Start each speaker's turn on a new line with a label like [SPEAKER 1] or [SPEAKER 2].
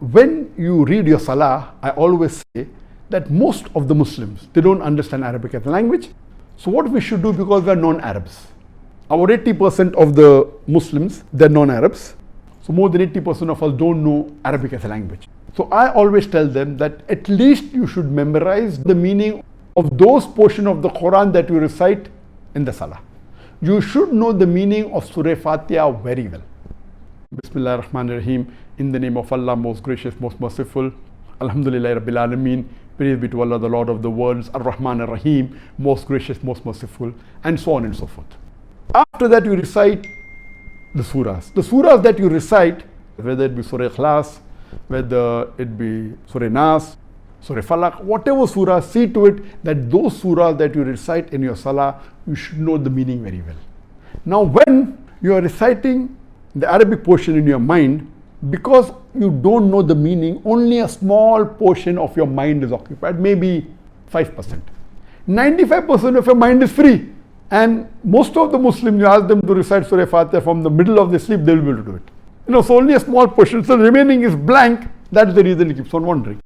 [SPEAKER 1] when you read your salah, I always say that most of the Muslims, they don't understand Arabic as a language. So what we should do, because we are non-Arabs, our 80% of the Muslims, they're non-Arabs. So more than 80% of us don't know Arabic as a language. So I always tell them that at least you should memorize the meaning of those portions of the Quran that you recite in the salah. You should know the meaning of Surah Fatiha very well. Bismillah ar-Rahman ar-Rahim. In the name of Allah, most gracious, most merciful. Alhamdulillah Rabbil Alameen. Praise be to Allah, the Lord of the worlds. Ar-Rahman ar-Rahim. Most gracious, most merciful. And so on and so forth. After that, you recite the surahs. The surahs that you recite, whether it be Surah Ikhlas, whether it be Surah Nas, Surah Falaq, whatever surah, see to it that those surahs that you recite in your salah, you should know the meaning very well. Now when you are reciting the Arabic portion in your mind, because you don't know the meaning, only a small portion of your mind is occupied, maybe 5%. 95% of your mind is free. And most of the Muslims, you ask them to recite Surah Fatiha from the middle of the sleep, they will be able to do it. So only a small portion, so remaining is blank. That's the reason he keeps on wondering.